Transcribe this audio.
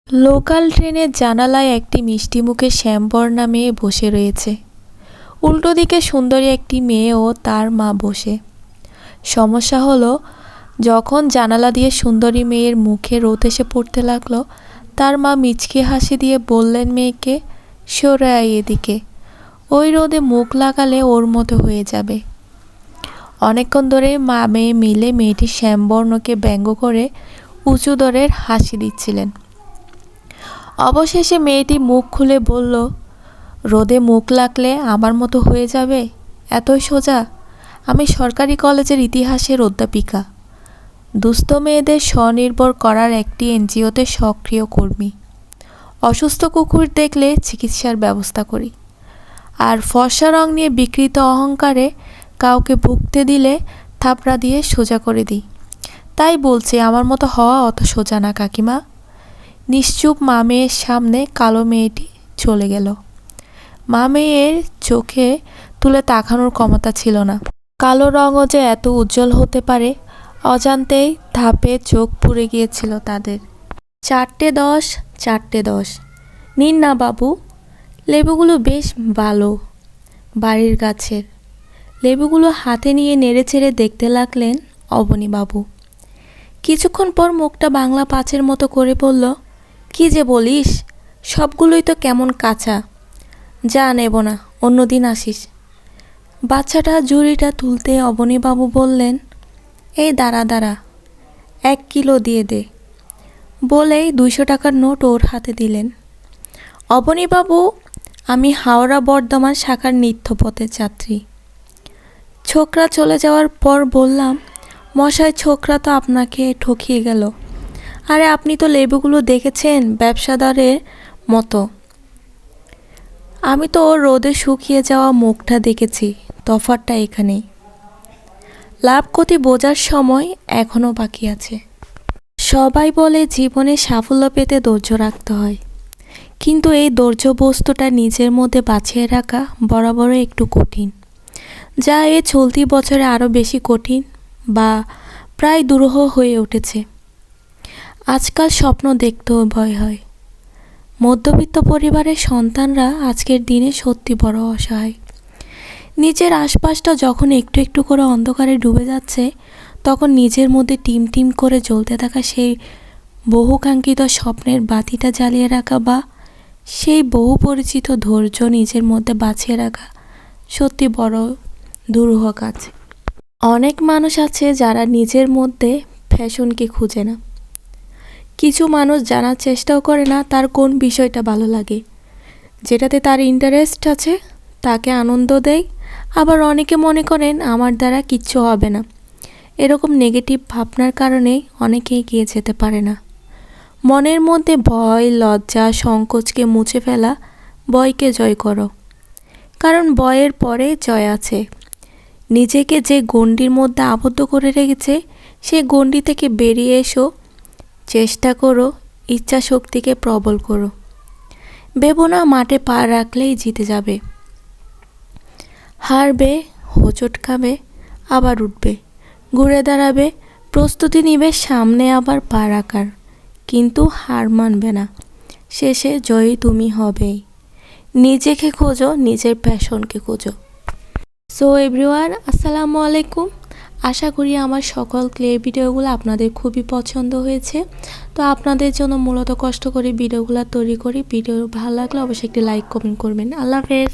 Local ট্রেনের জানালায় একটি মিষ্টিমুখে শ্যামবর্ণা মেয়ে বসে রয়েছে। উল্টো দিকে সুন্দরী একটি মেয়ে ও তার মা বসে। সমস্যা হলো, যখন জানালা দিয়ে সুন্দরী মেয়ের মুখে রোদ এসে পড়তে লাগলো, তার মা মিচকি হাসি দিয়ে বললেন মেয়েকে, সরে আয় এদিকে, ওই রোদে মুখ লাগালে ওর মতো হয়ে যাবে। অনেকক্ষণ ধরে মা মেয়ে মিলে মেয়েটির শ্যামবর্ণকে ব্যঙ্গ করে উঁচু দরের হাসি দিচ্ছিলেন। অবশেষে মেয়েটি মুখ খুলে বলল, রোদে মুখ লাগলে আমার মতো হয়ে যাবে? এতই সোজা? আমি সরকারি কলেজের ইতিহাসের অধ্যাপিকা, দুস্থ মেয়েদের স্বনির্ভর করার একটি এনজিওতে সক্রিয় কর্মী। অসুস্থ কুকুর দেখলে চিকিৎসার ব্যবস্থা করি, আর ফর্সা রং নিয়ে বিকৃত অহংকারে কাউকে ভুগতে দিলে থাপড়া দিয়ে সোজা করে দিই। তাই বলছি, আমার মতো হওয়া অত সোজা না কাকিমা। নিশ্চুপ মা মেয়ের সামনে কালো মেয়েটি চলে গেল। মা মেয়ের চোখে তুলে তাকানোর ক্ষমতা ছিল না। কালো রঙও যে এত উজ্জ্বল হতে পারে, অজান্তেই ধাপে চোখ পুড়ে গিয়েছিল তাদের। 4:10, 4:10। নিন না বাবু, লেবুগুলো বেশ ভালো, বাড়ির গাছের। লেবুগুলো হাতে নিয়ে নেড়েচেড়ে দেখতে লাগলেন অবনীবাবু। কিছুক্ষণ পর মুখটা বাংলা পাঁচের মতো করে বলল, কি যে বলিস, সবগুলোই তো কেমন কাঁচা। যা, নেব না, অন্যদিন আসিস। বাচ্চাটা ঝুড়িটা তুলতে অবনীবাবু বললেন, এই দাঁড়া দাঁড়া, 1 কিলো দিয়ে দে, বলেই 200 টাকার নোট ওর হাতে দিলেন। অবনীবাবু, আমি হাওড়া বর্ধমান শাখার নিত্যপথের যাত্রী। ছোকরা চলে যাওয়ার পর বললাম, মশাই, ছোকরা তো আপনাকে ঠকিয়ে গেল। আরে আপনি তো লেবুগুলো দেখেছেন ব্যবসাদারের মতো, আমি তো ওর রোদে শুকিয়ে যাওয়া মুখটা দেখেছি। তফাৎটা এখানেই। লাভ ক্ষতি বোঝার সময় এখনও বাকি আছে। সবাই বলে জীবনে সাফল্য পেতে ধৈর্য রাখতে হয়, কিন্তু এই ধৈর্য বস্তুটা নিজের মধ্যে বাঁচিয়ে রাখা বরাবরই একটু কঠিন, যা এই চলতি বছরে আরও বেশি কঠিন বা প্রায় দুরূহ হয়ে উঠেছে। আজকাল স্বপ্ন দেখতেও ভয় হয়। মধ্যবিত্ত পরিবারের সন্তানরা আজকের দিনে সত্যি বড় অসহায়। নিজের আশপাশটা যখন একটু একটু করে অন্ধকারে ডুবে যাচ্ছে, তখন নিজের মধ্যে টিম টিম করে জ্বলতে থাকা সেই বহুকাঙ্ক্ষিত স্বপ্নের বাতিটা জ্বালিয়ে রাখা বা সেই বহু পরিচিত ধৈর্য নিজের মধ্যে বাঁচিয়ে রাখা সত্যি বড় দুরূহ কাজ। অনেক মানুষ আছে যারা নিজের মধ্যে ফ্যাশনকে খুঁজে না। কিছু মানুষ জানার চেষ্টাও করে না তার কোন বিষয়টা ভালো লাগে, যেটাতে তার ইন্টারেস্ট আছে, তাকে আনন্দ দেয়। আবার অনেকে মনে করেন আমার দ্বারা কিচ্ছু হবে না। এরকম নেগেটিভ ভাবনার কারণে অনেকে এগিয়ে যেতে পারে না। মনের মধ্যে ভয়, লজ্জা, সংকোচকে মুছে ফেলা, ভয়কে জয় করো, কারণ ভয়ের পরে জয় আছে। নিজেকে যে গণ্ডির মধ্যে আবদ্ধ করে রেখেছে, সেই গণ্ডি থেকে বেরিয়ে এসো। চেষ্টা করো, ইচ্ছা শক্তিকে প্রবল করো। ভেবো না মাঠে পা রাখলেই জিতে যাবে। হারবে, হোঁচট খাবে, আবার উঠবে, ঘুরে দাঁড়াবে, প্রস্তুতি নিবে সামনে আবার পা রাখার, কিন্তু হার মানবে না। শেষে জয়ী তুমি হবেই। নিজেকে খোঁজো, নিজের প্যাশনকে খোঁজো। সো এভরিওয়ান, আসসালামু আলাইকুম। আশা করি আমার সকল ক্লে ভিডিওগুলো আপনাদের খুবই পছন্দ হয়েছে। তো আপনাদের জন্য মূলত কষ্ট করে ভিডিওগুলো তৈরি করি। ভিডিও ভালো লাগলে অবশ্যই একটি লাইক কমেন্ট করবেন। আল্লাহ হাফেজ।